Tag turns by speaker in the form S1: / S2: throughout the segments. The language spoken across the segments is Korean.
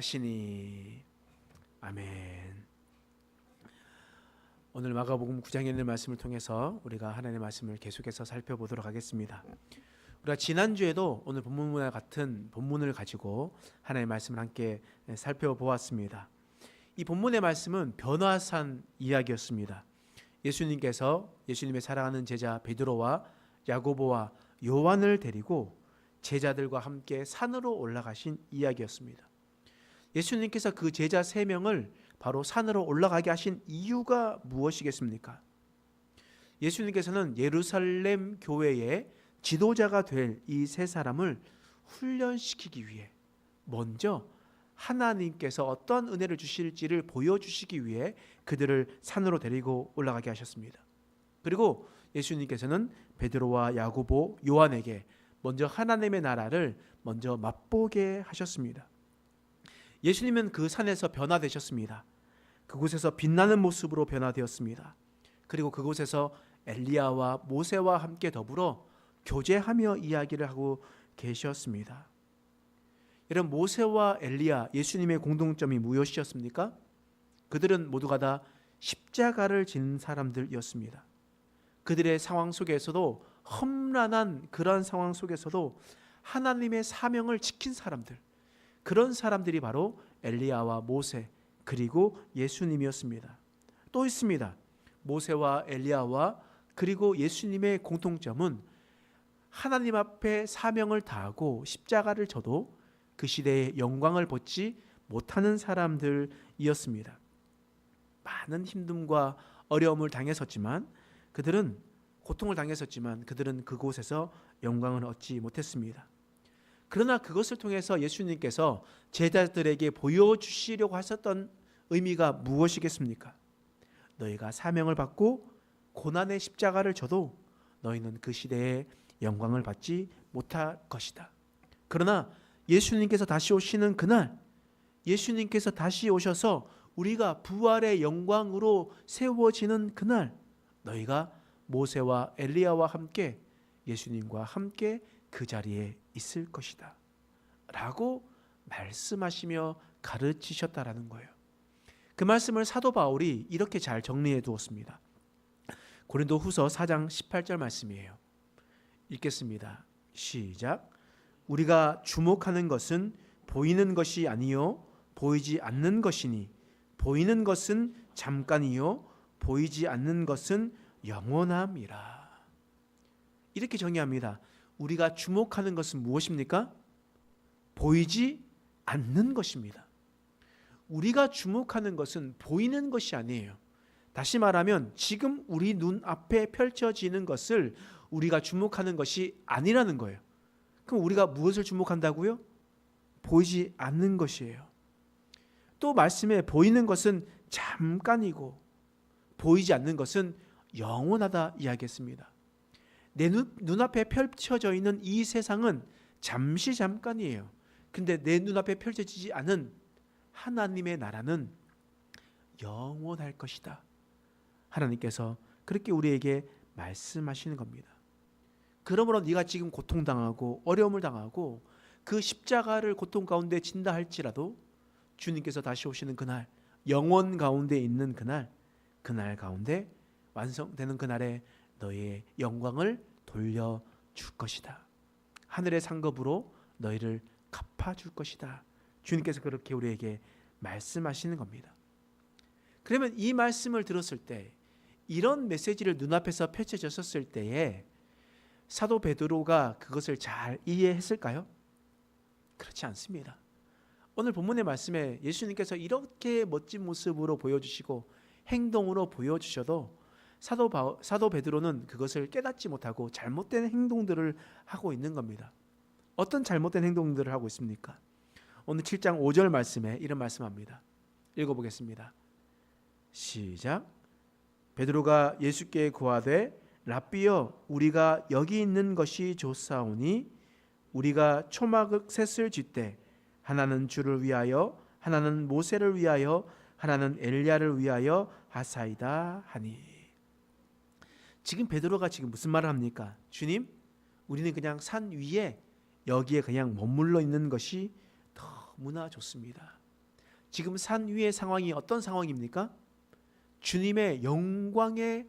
S1: 하시니. 아멘. 오늘 마가복음 9장에 있는 말씀을 통해서 우리가 하나님의 말씀을 계속해서 살펴보도록 하겠습니다. 우리가 지난주에도 오늘 본문과 같은 본문을 가지고 하나님의 말씀을 함께 살펴보았습니다. 이 본문의 말씀은 변화산 이야기였습니다. 예수님께서 예수님의 사랑하는 제자 베드로와 야고보와 요한을 데리고 제자들과 함께 산으로 올라가신 이야기였습니다. 예수님께서 그 제자 3명을 바로 산으로 올라가게 하신 이유가 무엇이겠습니까? 예수님께서는 예루살렘 교회의 지도자가 될 이 3사람을 훈련시키기 위해 먼저 하나님께서 어떤 은혜를 주실지를 보여주시기 위해 그들을 산으로 데리고 올라가게 하셨습니다. 그리고 예수님께서는 베드로와 야고보, 요한에게 먼저 하나님의 나라를 먼저 맛보게 하셨습니다. 예수님은 그 산에서 변화되셨습니다. 그곳에서 빛나는 모습으로 변화되었습니다. 그리고 그곳에서 엘리야와 모세와 함께 더불어 교제하며 이야기를 하고 계셨습니다. 여러분, 모세와 엘리야, 예수님의 공통점이 무엇이었습니까? 그들은 모두가 다 십자가를 지는 사람들이었습니다. 그들의 상황 속에서도, 험난한 그런 상황 속에서도 하나님의 사명을 지킨 사람들, 그런 사람들이 바로 엘리야와 모세 그리고 예수님이었습니다. 또 있습니다. 모세와 엘리야와 그리고 예수님의 공통점은 하나님 앞에 사명을 다하고 십자가를 져도 그 시대의 영광을 벗지 못하는 사람들이었습니다. 많은 힘듦과 어려움을 당했었지만 그들은 고통을 당했었지만 그들은 그곳에서 영광을 얻지 못했습니다. 그러나 그것을 통해서 예수님께서 제자들에게 보여주시려고 하셨던 의미가 무엇이겠습니까? 너희가 사명을 받고 고난의 십자가를 져도 너희는 그 시대에 영광을 받지 못할 것이다. 그러나 예수님께서 다시 오시는 그날, 예수님께서 다시 오셔서 우리가 부활의 영광으로 세워지는 그날, 너희가 모세와 엘리야와 함께 예수님과 함께 그 자리에 있을 것이다 라고 말씀하시며 가르치셨다라는 거예요. 그 말씀을 사도 바울이 이렇게 잘 정리해 두었습니다. 고린도후서 4장 18절 말씀이에요. 읽겠습니다. 시작. 우리가 주목하는 것은 보이는 것이 아니요 보이지 않는 것이니 보이는 것은 잠깐이요 보이지 않는 것은 영원함이라. 이렇게 정의합니다. 우리가 주목하는 것은 무엇입니까? 보이지 않는 것입니다. 우리가 주목하는 것은 보이는 것이 아니에요. 다시 말하면 지금 우리 눈앞에 펼쳐지는 것을 우리가 주목하는 것이 아니라는 거예요. 그럼 우리가 무엇을 주목한다고요? 보이지 않는 것이에요. 또 말씀에 보이는 것은 잠깐이고 보이지 않는 것은 영원하다 이야기했습니다. 내 눈앞에 펼쳐져 있는 이 세상은 잠시 잠깐이에요. 근데 내 눈앞에 펼쳐지지 않은 하나님의 나라는 영원할 것이다. 하나님께서 그렇게 우리에게 말씀하시는 겁니다. 그러므로 네가 지금 고통당하고 어려움을 당하고 그 십자가를 고통 가운데 진다 할지라도 주님께서 다시 오시는 그날, 영원 가운데 있는 그날 가운데 완성되는 그날에 너희의 영광을 돌려줄 것이다. 하늘의 상급으로 너희를 갚아줄 것이다. 주님께서 그렇게 우리에게 말씀하시는 겁니다. 그러면 이 말씀을 들었을 때, 이런 메시지를 눈앞에서 펼쳐졌을 때에 사도 베드로가 그것을 잘 이해했을까요? 그렇지 않습니다. 오늘 본문의 말씀에 예수님께서 이렇게 멋진 모습으로 보여주시고 행동으로 보여주셔도 사도 베드로는 그것을 깨닫지 못하고 잘못된 행동들을 하고 있는 겁니다. 어떤 잘못된 행동들을 하고 있습니까? 오늘 7장 5절 말씀에 이런 말씀합니다. 읽어보겠습니다. 시작. 베드로가 예수께 고하되 랍비여 우리가 여기 있는 것이 좋사오니 우리가 초막 셋을 짓되 하나는 주를 위하여 하나는 모세를 위하여 하나는 엘리야를 위하여 하사이다 하니. 지금 베드로가 지금 무슨 말을 합니까? 주님, 우리는 그냥 산 위에 여기에 그냥 머물러 있는 것이 너무나 좋습니다. 지금 산 위의 상황이 어떤 상황입니까? 주님의 영광의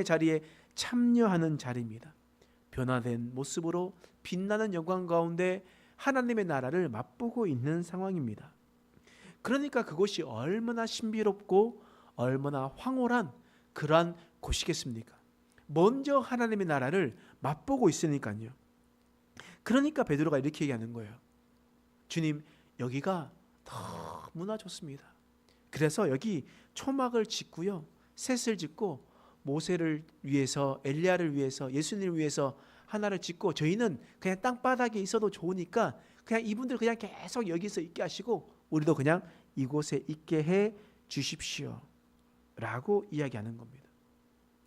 S1: 자리에 참여하는 자리입니다. 변화된 모습으로 빛나는 영광 가운데 하나님의 나라를 맛보고 있는 상황입니다. 그러니까 그곳이 얼마나 신비롭고 얼마나 황홀한 그러한 곳이겠습니까? 먼저 하나님의 나라를 맛보고 있으니까요. 그러니까 베드로가 이렇게 얘기하는 거예요. 주님, 여기가 너무나 좋습니다. 그래서 여기 초막을 짓고요, 셋을 짓고 모세를 위해서, 엘리야를 위해서, 예수님을 위해서 하나를 짓고, 저희는 그냥 땅바닥에 있어도 좋으니까 그냥 이분들 그냥 계속 여기서 있게 하시고 우리도 그냥 이곳에 있게 해 주십시오 라고 이야기하는 겁니다.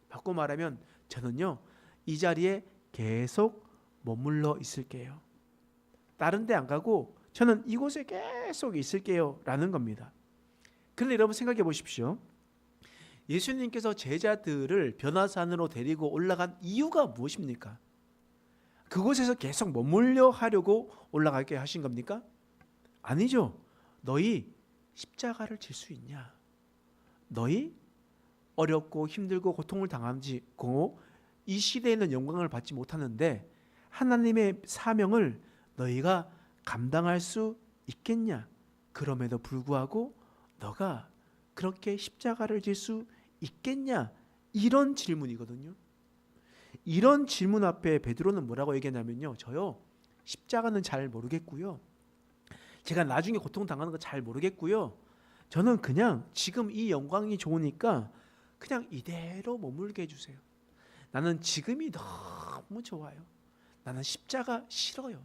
S1: 바꿔 말하면 저는요, 이 자리에 계속 머물러 있을게요. 다른 데 안 가고 저는 이곳에 계속 있을게요 라는 겁니다. 그런데 여러분 생각해 보십시오. 예수님께서 제자들을 변화산으로 데리고 올라간 이유가 무엇입니까? 그곳에서 계속 머물려 하려고 올라가게 하신 겁니까? 아니죠. 너희 십자가를 질 수 있냐? 너희 어렵고 힘들고 고통을 당하고 이 시대에는 영광을 받지 못하는데 하나님의 사명을 너희가 감당할 수 있겠냐? 그럼에도 불구하고 너가 그렇게 십자가를 질 수 있겠냐? 이런 질문이거든요. 이런 질문 앞에 베드로는 뭐라고 얘기하냐면요, 저요 십자가는 잘 모르겠고요, 제가 나중에 고통당하는 거 잘 모르겠고요, 저는 그냥 지금 이 영광이 좋으니까 그냥 이대로 머물게 해주세요. 나는 지금이 너무 좋아요. 나는 십자가 싫어요.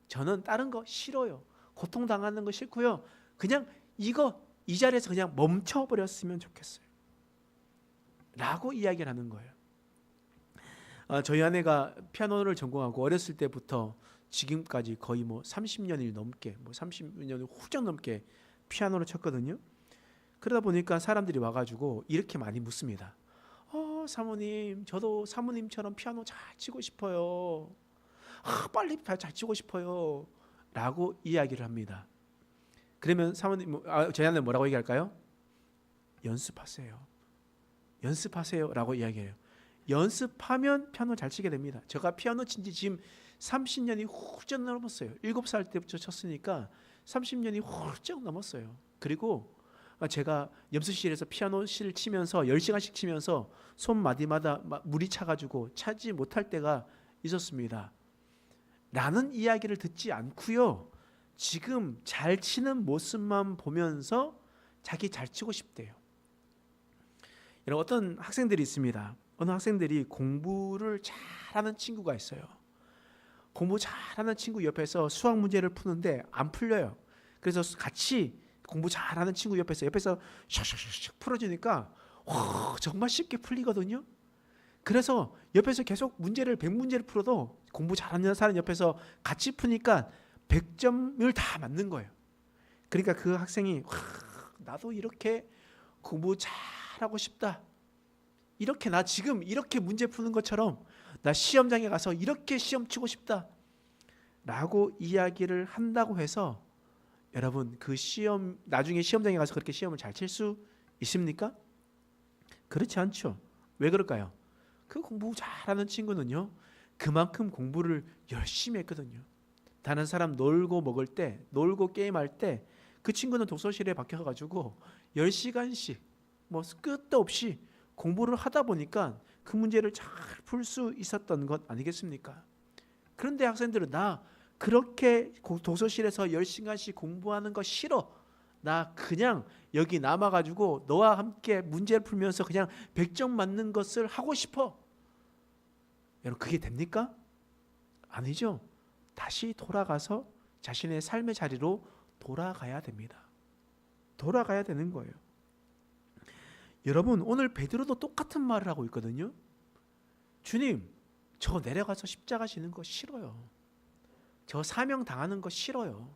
S1: 저는 다른 거 싫어요. 고통당하는 거 싫고요, 그냥 이 자리에서 그냥 멈춰버렸으면 좋겠어요 라고 이야기를 하는 거예요. 저희 아내가 피아노를 전공하고 어렸을 때부터 지금까지 거의 30년이 넘게, 30년을 훌쩍 넘게 피아노를 쳤거든요. 그러다 보니까 사람들이 와가지고 이렇게 많이 묻습니다. 사모님, 저도 사모님처럼 피아노 잘 치고 싶어요. 빨리 잘 치고 싶어요 라고 이야기를 합니다. 그러면 사모님, 저희 아내는 뭐라고 얘기할까요? 연습하세요. 연습하세요 라고 이야기해요. 연습하면 피아노 잘 치게 됩니다. 제가 피아노 친 지 지금 30년이 훌쩍 넘었어요. 7살 때부터 쳤으니까 30년이 훌쩍 넘었어요. 그리고 제가 연습실에서 피아노를 치면서 10시간씩 치면서 손마디마다 물이 차가지고 차지 못할 때가 있었습니다 라는 이야기를 듣지 않고요, 지금 잘 치는 모습만 보면서 자기 잘 치고 싶대요. 여러분, 어떤 학생들이 있습니다. 어느 학생들이 공부를 잘하는 친구가 있어요. 공부 잘하는 친구 옆에서 수학 문제를 푸는데 안 풀려요. 그래서 같이 공부 잘하는 친구 옆에서 샥샥샥 풀어주니까 정말 쉽게 풀리거든요. 그래서 옆에서 계속 100문제를 풀어도 공부 잘하는 사람 옆에서 같이 푸니까 100점을 다 맞는 거예요. 그러니까 그 학생이 나도 이렇게 공부 잘하고 싶다, 이렇게 나 지금 이렇게 문제 푸는 것처럼 나 시험장에 가서 이렇게 시험 치고 싶다 라고 이야기를 한다고 해서 여러분, 그 시험, 나중에 시험장에 가서 그렇게 시험을 잘 칠 수 있습니까? 그렇지 않죠. 왜 그럴까요? 그 공부 잘하는 친구는요, 그만큼 공부를 열심히 했거든요. 다른 사람 놀고 먹을 때, 놀고 게임할 때 그 친구는 독서실에 박혀가지고 10시간씩 끝도 없이 공부를 하다 보니까 그 문제를 잘 풀 수 있었던 것 아니겠습니까? 그런데 학생들은 나 그렇게 도서실에서 10시간씩 공부하는 거 싫어, 나 그냥 여기 남아가지고 너와 함께 문제를 풀면서 그냥 100점 맞는 것을 하고 싶어. 여러분, 그게 됩니까? 아니죠. 다시 돌아가서 자신의 삶의 자리로 돌아가야 됩니다. 돌아가야 되는 거예요. 여러분, 오늘 베드로도 똑같은 말을 하고 있거든요. 주님, 저 내려가서 십자가 지는 거 싫어요. 저 사명 당하는 거 싫어요.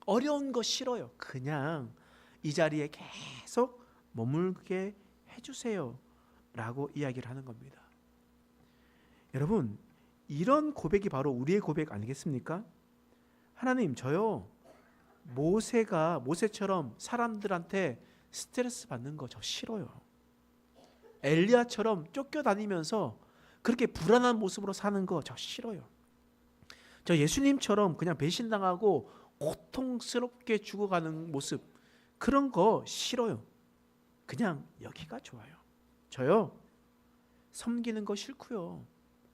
S1: 어려운 거 싫어요. 그냥 이 자리에 계속 머물게 해주세요 라고 이야기를 하는 겁니다. 여러분, 이런 고백이 바로 우리의 고백 아니겠습니까? 하나님, 저요 모세처럼 사람들한테 스트레스 받는 거 저 싫어요. 엘리야처럼 쫓겨다니면서 그렇게 불안한 모습으로 사는 거 저 싫어요. 저 예수님처럼 그냥 배신당하고 고통스럽게 죽어가는 모습, 그런 거 싫어요. 그냥 여기가 좋아요. 저요 섬기는 거 싫고요.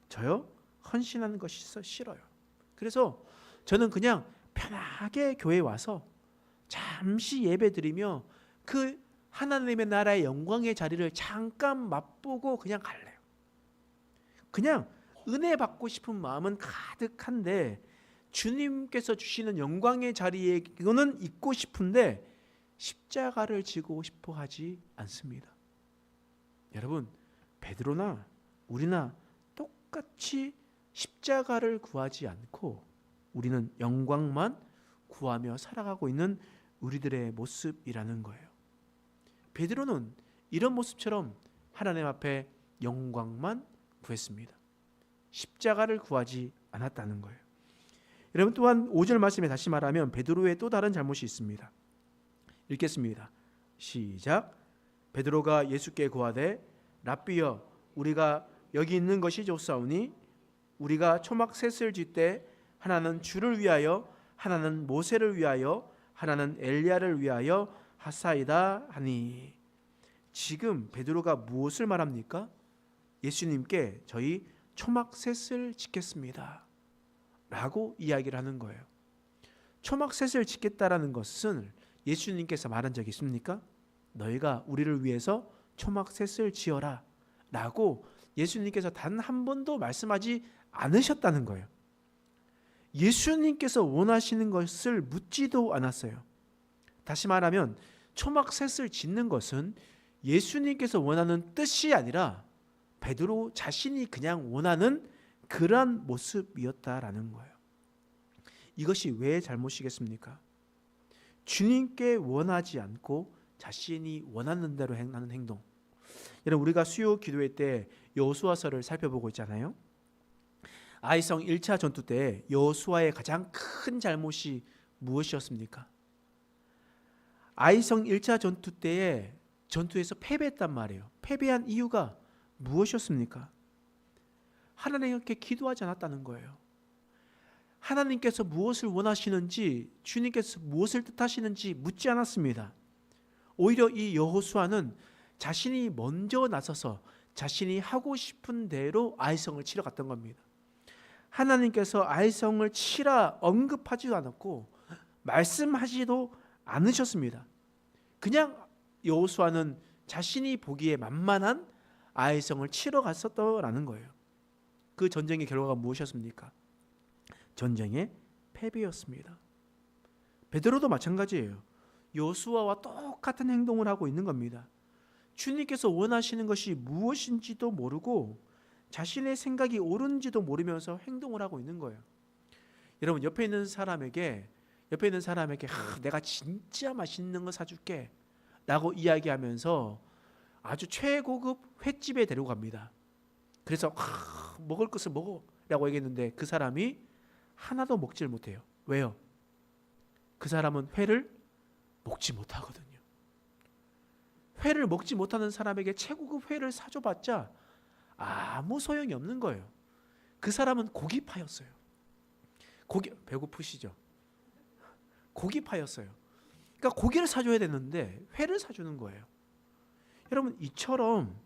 S1: 저요 헌신하는 거 싫어요. 그래서 저는 그냥 편하게 교회에 와서 잠시 예배 드리며 그 하나님의 나라의 영광의 자리를 잠깐 맛보고 그냥 갈래요. 그냥 은혜 받고 싶은 마음은 가득한데 주님께서 주시는 영광의 자리에 이거는 있고 싶은데 십자가를 지고 싶어 하지 않습니다. 여러분, 베드로나 우리나 똑같이 십자가를 구하지 않고 우리는 영광만 구하며 살아가고 있는 우리들의 모습이라는 거예요. 베드로는 이런 모습처럼 하나님 앞에 영광만 구했습니다. 십자가를 구하지 않았다는 거예요. 여러분, 또한 5절 말씀에 다시 말하면 베드로의 또 다른 잘못이 있습니다. 읽겠습니다. 시작. 베드로가 예수께 고하되 랍비여, 우리가 여기 있는 것이 좋사오니 우리가 초막 셋을 짓되 하나는 주를 위하여, 하나는 모세를 위하여, 하나는 엘리야를 위하여 하사이다 하니. 지금 베드로가 무엇을 말합니까? 예수님께 저희 초막 셋을 짓겠습니다 라고 이야기를 하는 거예요. 초막 셋을 짓겠다라는 것은 예수님께서 말한 적이 있습니까? 너희가 우리를 위해서 초막 셋을 지어라 라고 예수님께서 단 한 번도 말씀하지 않으셨다는 거예요. 예수님께서 원하시는 것을 묻지도 않았어요. 다시 말하면 초막 셋을 짓는 것은 예수님께서 원하는 뜻이 아니라 베드로 자신이 그냥 원하는 그러한 모습이었다라는 거예요. 이것이 왜 잘못이겠습니까? 주님께 원하지 않고 자신이 원하는 대로 하는 행동. 여러분, 우리가 수요 기도회 때 여호수아서를 살펴보고 있잖아요. 아이성 1차 전투 때 여호수아의 가장 큰 잘못이 무엇이었습니까? 아이성 1차 전투 때에 전투에서 패배했단 말이에요. 패배한 이유가 무엇이었습니까? 하나님께 기도하지 않았다는 거예요. 하나님께서 무엇을 원하시는지, 주님께서 무엇을 뜻하시는지 묻지 않았습니다. 오히려 이 여호수아는 자신이 먼저 나서서 자신이 하고 싶은 대로 아이성을 치러 갔던 겁니다. 하나님께서 아이성을 치라 언급하지도 않았고 말씀하지도 않으셨습니다. 그냥 여호수아는 자신이 보기에 만만한 아이성을 치러 갔었다라는 거예요. 그 전쟁의 결과가 무엇이었습니까? 전쟁의 패배였습니다. 베드로도 마찬가지예요. 여호수아와 똑같은 행동을 하고 있는 겁니다. 주님께서 원하시는 것이 무엇인지도 모르고 자신의 생각이 옳은지도 모르면서 행동을 하고 있는 거예요. 여러분, 옆에 있는 사람에게 내가 진짜 맛있는 거 사줄게 라고 이야기하면서 아주 최고급 횟집에 데리고 갑니다. 그래서 먹을 것을 먹어 라고 얘기했는데 그 사람이 하나도 먹질 못해요. 왜요? 그 사람은 회를 먹지 못하거든요. 회를 먹지 못하는 사람에게 최고급 회를 사줘봤자 아무 소용이 없는 거예요. 그 사람은 고기파였어요. 배고프시죠? 고기파였어요. 그러니까 고기를 사줘야 되는데 회를 사주는 거예요. 여러분, 이처럼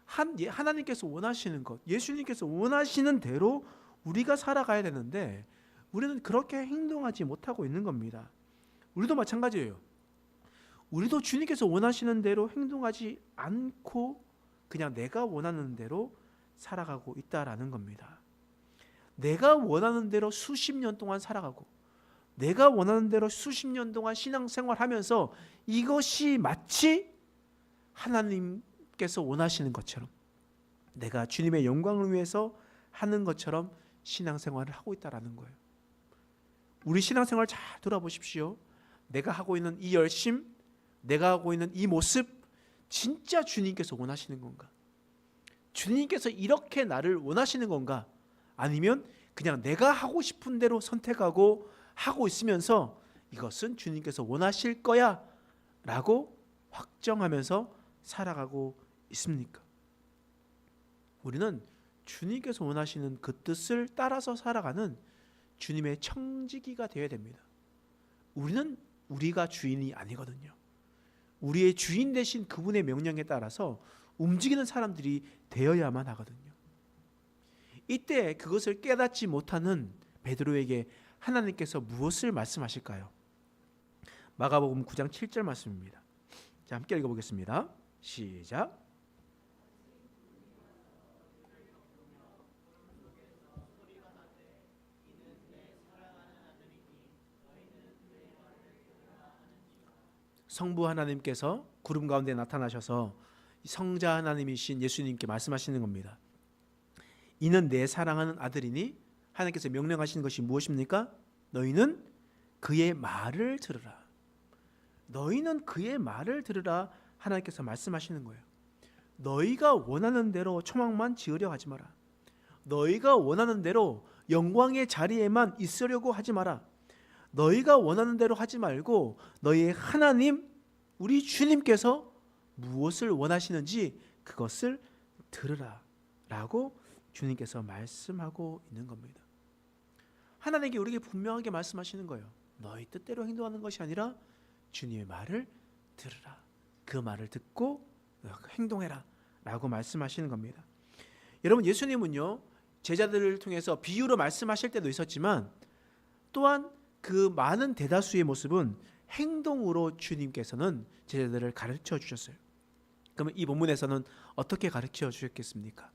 S1: 하나님께서 원하시는 것, 예수님께서 원하시는 대로 우리가 살아가야 되는데 우리는 그렇게 행동하지 못하고 있는 겁니다. 우리도 마찬가지예요. 우리도 주님께서 원하시는 대로 행동하지 않고 그냥 내가 원하는 대로 살아가고 있다라는 겁니다. 내가 원하는 대로 수십 년 동안 살아가고 내가 원하는 대로 수십 년 동안 신앙생활하면서 이것이 마치 하나님께서 원하시는 것처럼 내가 주님의 영광을 위해서 하는 것처럼 신앙생활을 하고 있다라는 거예요. 우리 신앙생활 잘 돌아보십시오. 내가 하고 있는 이 열심, 내가 하고 있는 이 모습 진짜 주님께서 원하시는 건가? 주님께서 이렇게 나를 원하시는 건가? 아니면 그냥 내가 하고 싶은 대로 선택하고 하고 있으면서 이것은 주님께서 원하실 거야 라고 확정하면서 살아가고 있습니까? 우리는 주님께서 원하시는 그 뜻을 따라서 살아가는 주님의 청지기가 되어야 됩니다. 우리는 우리가 주인이 아니거든요. 우리의 주인 되신 그분의 명령에 따라서 움직이는 사람들이 되어야만 하거든요. 이때 그것을 깨닫지 못하는 베드로에게 하나님께서 무엇을 말씀하실까요? 마가복음 9장 7절 말씀입니다. 자, 함께 읽어보겠습니다. 시작. 성부 하나님께서 구름 가운데 나타나셔서 성자 하나님이신 예수님께 말씀하시는 겁니다. 이는 내 사랑하는 아들이니 하나님께서 명령하시는 것이 무엇입니까? 너희는 그의 말을 들으라. 너희는 그의 말을 들으라 하나님께서 말씀하시는 거예요. 너희가 원하는 대로 초막만 지으려 하지 마라. 너희가 원하는 대로 영광의 자리에만 있으려고 하지 마라. 너희가 원하는 대로 하지 말고 너희의 하나님 우리 주님께서 무엇을 원하시는지 그것을 들으라 라고 주님께서 말씀하고 있는 겁니다. 하나님께 우리에게 분명하게 말씀하시는 거예요. 너희 뜻대로 행동하는 것이 아니라 주님의 말을 들으라. 그 말을 듣고 행동해라 라고 말씀하시는 겁니다. 여러분, 예수님은요 제자들을 통해서 비유로 말씀하실 때도 있었지만 또한 그 많은 대다수의 모습은 행동으로 주님께서는 제자들을 가르쳐 주셨어요. 그러면 이 본문에서는 어떻게 가르쳐 주셨겠습니까?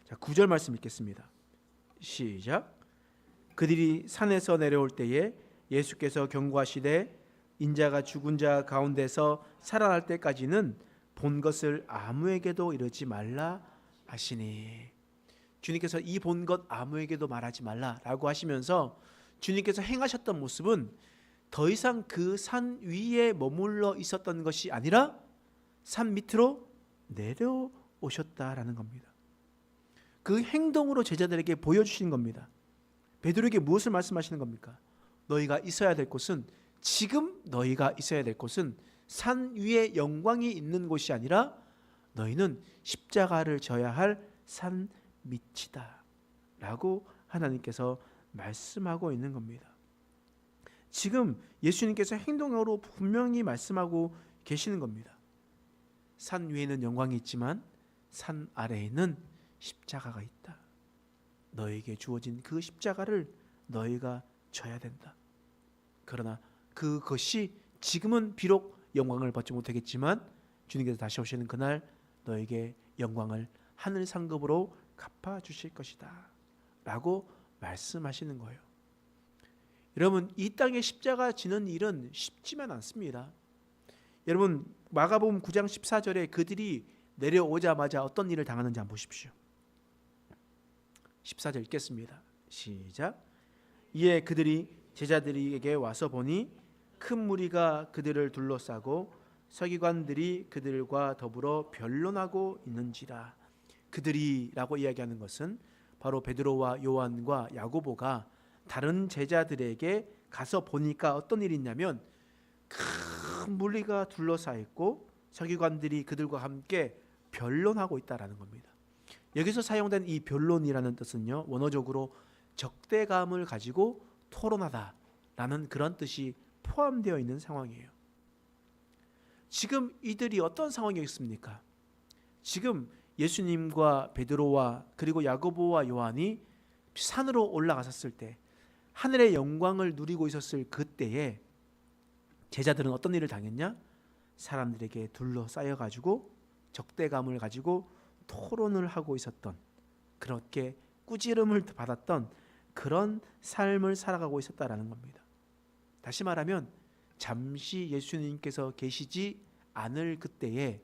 S1: 자, 9절 말씀 읽겠습니다. 시작. 그들이 산에서 내려올 때에 예수께서 경고하시되 인자가 죽은 자 가운데서 살아날 때까지는 본 것을 아무에게도 이르지 말라 하시니, 주님께서 이 본 것 아무에게도 말하지 말라라고 하시면서 주님께서 행하셨던 모습은 더 이상 그 산 위에 머물러 있었던 것이 아니라 산 밑으로 내려오셨다라는 겁니다. 그 행동으로 제자들에게 보여주신 겁니다. 베드로에게 무엇을 말씀하시는 겁니까? 너희가 있어야 될 곳은, 지금 너희가 있어야 될 곳은 산 위에 영광이 있는 곳이 아니라 너희는 십자가를 져야 할 산 밑이다 라고 하나님께서 말씀하고 있는 겁니다. 지금 예수님께서 행동으로 분명히 말씀하고 계시는 겁니다. 산 위에는 영광이 있지만 산 아래에는 십자가가 있다. 너에게 주어진 그 십자가를 너희가 져야 된다. 그러나 그것이 지금은 비록 영광을 받지 못하겠지만 주님께서 다시 오시는 그날 너에게 영광을 하늘 상급으로 갚아주실 것이다 라고 말씀하시는 거예요. 여러분, 이 땅에 십자가 지는 일은 쉽지만 않습니다. 여러분, 마가복음 9장 14절에 그들이 내려오자마자 어떤 일을 당하는지 한번 보십시오. 14절 읽겠습니다. 시작. 이에 그들이 제자들에게 와서 보니 큰 무리가 그들을 둘러싸고 서기관들이 그들과 더불어 변론하고 있는지라. 그들이라고 이야기하는 것은 바로 베드로와 요한과 야고보가 다른 제자들에게 가서 보니까 어떤 일이 있냐면 큰 무리가 둘러싸 있고 서기관들이 그들과 함께 변론하고 있다라는 겁니다. 여기서 사용된 이 변론이라는 뜻은요, 원어적으로 적대감을 가지고 토론하다라는 그런 뜻이 포함되어 있는 상황이에요. 지금 이들이 어떤 상황이 있습니까? 지금 예수님과 베드로와 그리고 야고보와 요한이 산으로 올라갔었을 때, 하늘의 영광을 누리고 있었을 그때에 제자들은 어떤 일을 당했냐? 사람들에게 둘러싸여 가지고 적대감을 가지고 토론을 하고 있었던, 그렇게 꾸지름을 받았던 그런 삶을 살아가고 있었다라는 겁니다. 다시 말하면 잠시 예수님께서 계시지 않을 그때에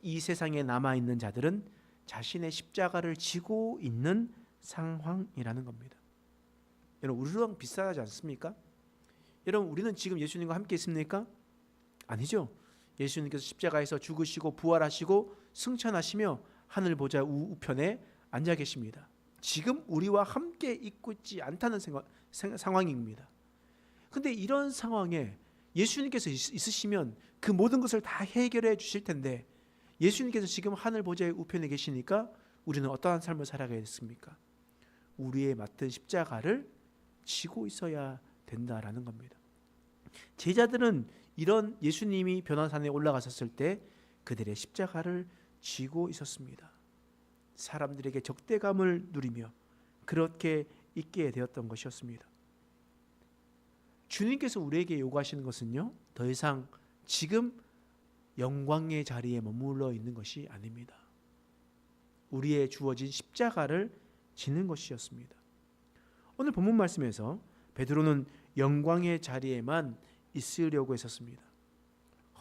S1: 이 세상에 남아있는 자들은 자신의 십자가를 지고 있는 상황이라는 겁니다. 여러분, 우리랑 비슷하지 않습니까? 여러분, 우리는 지금 예수님과 함께 있습니까? 아니죠. 예수님께서 십자가에서 죽으시고 부활하시고 승천하시며 하늘 보좌 우편에 앉아 계십니다. 지금 우리와 함께 있고 있지 않다는 상황입니다. 근데 이런 상황에 예수님께서 있으시면 그 모든 것을 다 해결해 주실 텐데 예수님께서 지금 하늘 보좌의 우편에 계시니까 우리는 어떠한 삶을 살아가야 됐습니까? 우리의 맡은 십자가를 지고 있어야 된다라는 겁니다. 제자들은 이런 예수님이 변화산에 올라가셨을 때 그들의 십자가를 지고 있었습니다. 사람들에게 적대감을 누리며 그렇게 있게 되었던 것이었습니다. 주님께서 우리에게 요구하시는 것은요, 더 이상 지금 영광의 자리에 머물러 있는 것이 아닙니다. 우리의 주어진 십자가를 지는 것이었습니다. 오늘 본문 말씀에서 베드로는 영광의 자리에만 있으려고 했었습니다.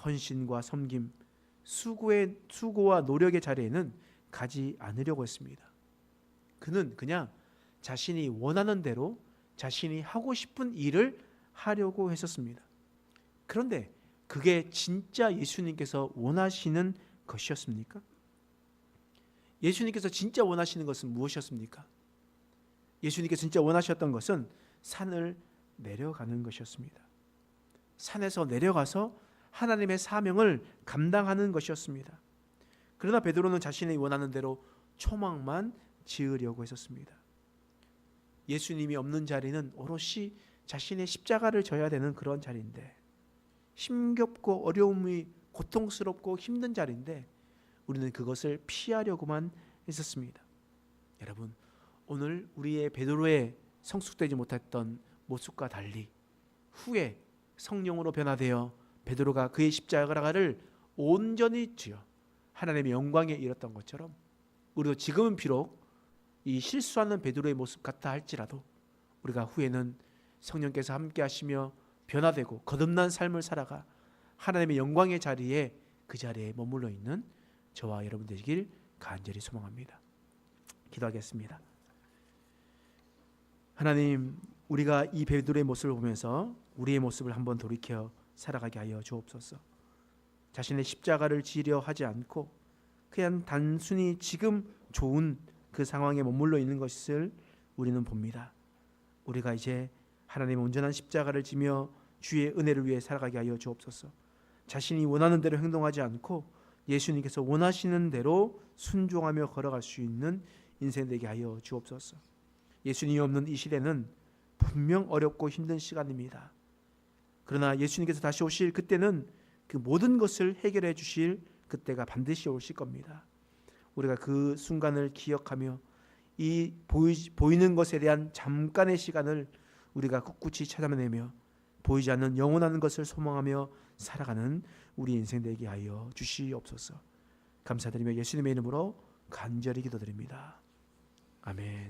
S1: 헌신과 섬김, 수고와 노력의 자리에는 가지 않으려고 했습니다. 그는 그냥 자신이 원하는 대로 자신이 하고 싶은 일을 하려고 했었습니다. 그런데 그게 진짜 예수님께서 원하시는 것이었습니까? 예수님께서 진짜 원하시는 것은 무엇이었습니까? 예수님께서 진짜 원하셨던 것은 산을 내려가는 것이었습니다. 산에서 내려가서 하나님의 사명을 감당하는 것이었습니다. 그러나 베드로는 자신이 원하는 대로 초막만 지으려고 했었습니다. 예수님이 없는 자리는 오롯이 자신의 십자가를 져야 되는 그런 자리인데, 힘겹고 어려움이 고통스럽고 힘든 자리인데 우리는 그것을 피하려고만 했었습니다. 여러분, 오늘 우리의 베드로의 성숙되지 못했던 모습과 달리 후에 성령으로 변화되어 베드로가 그의 십자가를 온전히 지어 하나님의 영광에 이뤘던 것처럼 우리도 지금은 비록 이 실수하는 베드로의 모습 같다 할지라도 우리가 후에는 성령께서 함께 하시며 변화되고 거듭난 삶을 살아가 하나님의 영광의 자리에 그 자리에 머물러 있는 저와 여러분 되시길 간절히 소망합니다. 기도하겠습니다. 하나님, 우리가 이 베드로의 모습을 보면서 우리의 모습을 한번 돌이켜 살아가게 하여 주옵소서. 자신의 십자가를 지려 하지 않고 그냥 단순히 지금 좋은 그 상황에 머물러 있는 것을 우리는 봅니다. 우리가 이제 하나님의 온전한 십자가를 지며 주의 은혜를 위해 살아가게 하여 주옵소서. 자신이 원하는 대로 행동하지 않고 예수님께서 원하시는 대로 순종하며 걸어갈 수 있는 인생 되게 하여 주옵소서. 예수님이 없는 이 시대는 분명 어렵고 힘든 시간입니다. 그러나 예수님께서 다시 오실 그때는 그 모든 것을 해결해 주실 그때가 반드시 오실 겁니다. 우리가 그 순간을 기억하며 이 보이는 것에 대한 잠깐의 시간을 우리가 꿋꿋이 찾아내며 보이지 않는 영원한 것을 소망하며 살아가는 우리 인생 되게 하여 주시옵소서. 감사드리며 예수님의 이름으로 간절히 기도드립니다. 아멘.